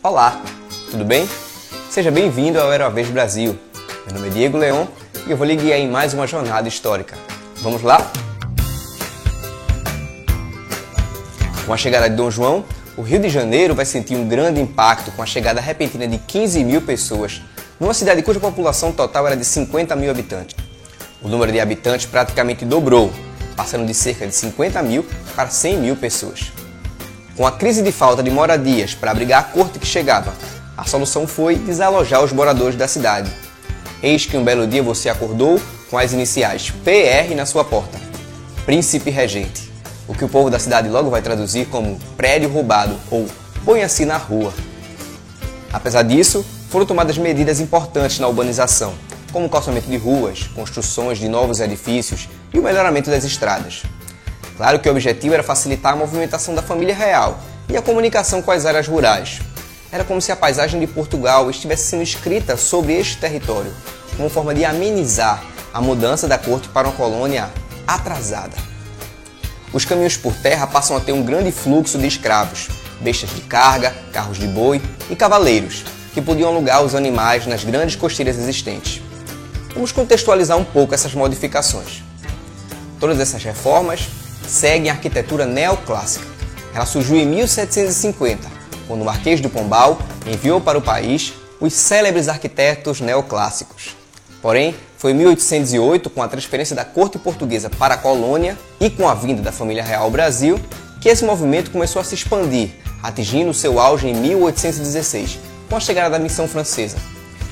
Olá, tudo bem? Seja bem-vindo ao Era uma Vez Brasil. Meu nome é Diego Leon e eu vou lhe guiar em mais uma jornada histórica. Vamos lá? Com a chegada de Dom João, o Rio de Janeiro vai sentir um grande impacto com a chegada repentina de 15 mil pessoas, numa cidade cuja população total era de 50 mil habitantes. O número de habitantes praticamente dobrou, passando de cerca de 50 mil para 100 mil pessoas. Com a crise de falta de moradias para abrigar a corte que chegava, a solução foi desalojar os moradores da cidade. Eis que um belo dia você acordou com as iniciais PR na sua porta, Príncipe Regente, o que o povo da cidade logo vai traduzir como prédio roubado ou ponha-se na rua. Apesar disso, foram tomadas medidas importantes na urbanização, como o calçamento de ruas, construções de novos edifícios e o melhoramento das estradas. Claro que o objetivo era facilitar a movimentação da família real e a comunicação com as áreas rurais. Era como se a paisagem de Portugal estivesse sendo escrita sobre este território, como forma de amenizar a mudança da corte para uma colônia atrasada. Os caminhos por terra passam a ter um grande fluxo de escravos, bestas de carga, carros de boi e cavaleiros, que podiam alugar os animais nas grandes costeiras existentes. Vamos contextualizar um pouco essas modificações. Todas essas reformas seguem a arquitetura neoclássica. Ela surgiu em 1750, quando o Marquês do Pombal enviou para o país os célebres arquitetos neoclássicos. Porém, foi em 1808, com a transferência da corte portuguesa para a colônia e com a vinda da família real ao Brasil, que esse movimento começou a se expandir, atingindo seu auge em 1816, com a chegada da missão francesa.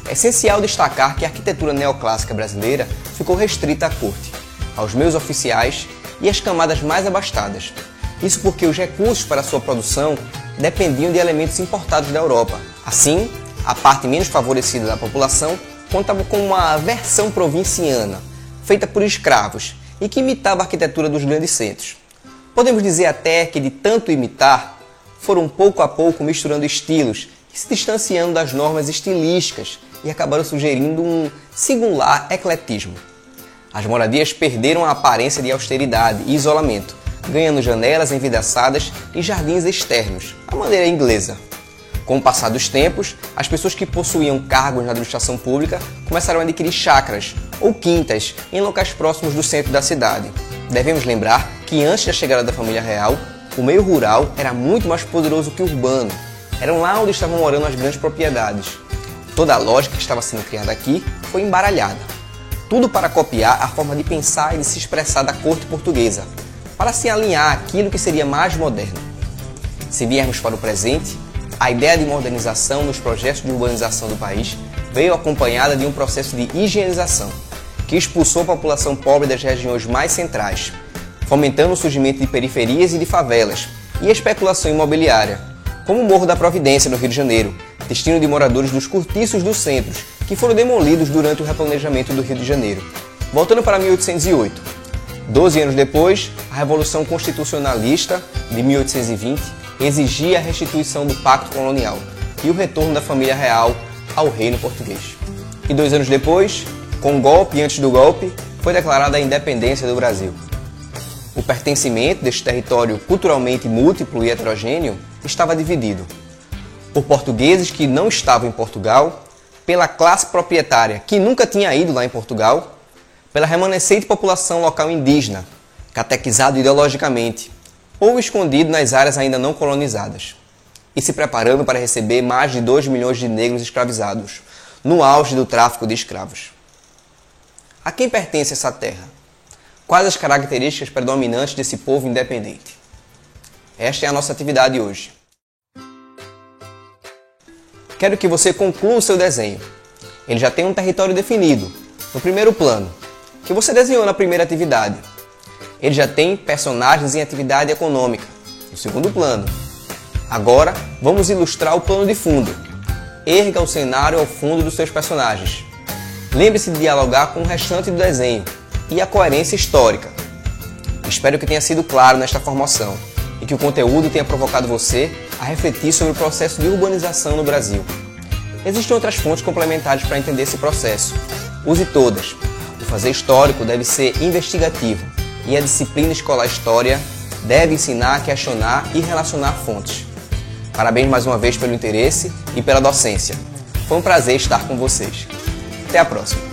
É essencial destacar que a arquitetura neoclássica brasileira ficou restrita à corte, aos meios oficiais e às camadas mais abastadas. Isso porque os recursos para sua produção dependiam de elementos importados da Europa. Assim, a parte menos favorecida da população contava com uma versão provinciana, feita por escravos e que imitava a arquitetura dos grandes centros. Podemos dizer até que, de tanto imitar, foram pouco a pouco misturando estilos e se distanciando das normas estilísticas e acabaram sugerindo um singular ecletismo. As moradias perderam a aparência de austeridade e isolamento, ganhando janelas envidraçadas e jardins externos, à maneira inglesa. Com o passar dos tempos, as pessoas que possuíam cargos na administração pública começaram a adquirir chácaras ou quintas em locais próximos do centro da cidade. Devemos lembrar que antes da chegada da família real, o meio rural era muito mais poderoso que o urbano. Eram lá onde estavam morando as grandes propriedades. Toda a lógica que estava sendo criada aqui foi embaralhada. Tudo para copiar a forma de pensar e de se expressar da corte portuguesa, para se alinhar àquilo que seria mais moderno. Se viermos para o presente, a ideia de modernização nos projetos de urbanização do país veio acompanhada de um processo de higienização, que expulsou a população pobre das regiões mais centrais, fomentando o surgimento de periferias e de favelas, e a especulação imobiliária, como o Morro da Providência, no Rio de Janeiro, destino de moradores dos cortiços dos centros, que foram demolidos durante o replanejamento do Rio de Janeiro. Voltando para 1808. 12 anos depois, a Revolução Constitucionalista de 1820 exigia a restituição do Pacto Colonial e o retorno da família real ao reino português. E 2 anos depois, com o golpe e antes do golpe, foi declarada a independência do Brasil. O pertencimento deste território culturalmente múltiplo e heterogêneo estava dividido por portugueses que não estavam em Portugal, pela classe proprietária que nunca tinha ido lá em Portugal, pela remanescente população local indígena, catequizado ideologicamente, ou escondido nas áreas ainda não colonizadas, e se preparando para receber mais de 2 milhões de negros escravizados, no auge do tráfico de escravos. A quem pertence essa terra? Quais as características predominantes desse povo independente? Esta é a nossa atividade hoje. Quero que você conclua o seu desenho. Ele já tem um território definido, no primeiro plano, que você desenhou na primeira atividade. Ele já tem personagens em atividade econômica, no segundo plano. Agora, vamos ilustrar o plano de fundo. Erga o cenário ao fundo dos seus personagens. Lembre-se de dialogar com o restante do desenho e a coerência histórica. Espero que tenha sido claro nesta formação e que o conteúdo tenha provocado você a refletir sobre o processo de urbanização no Brasil. Existem outras fontes complementares para entender esse processo. Use todas. O fazer histórico deve ser investigativo e a disciplina escolar História deve ensinar a questionar e relacionar fontes. Parabéns mais uma vez pelo interesse e pela docência. Foi um prazer estar com vocês. Até a próxima!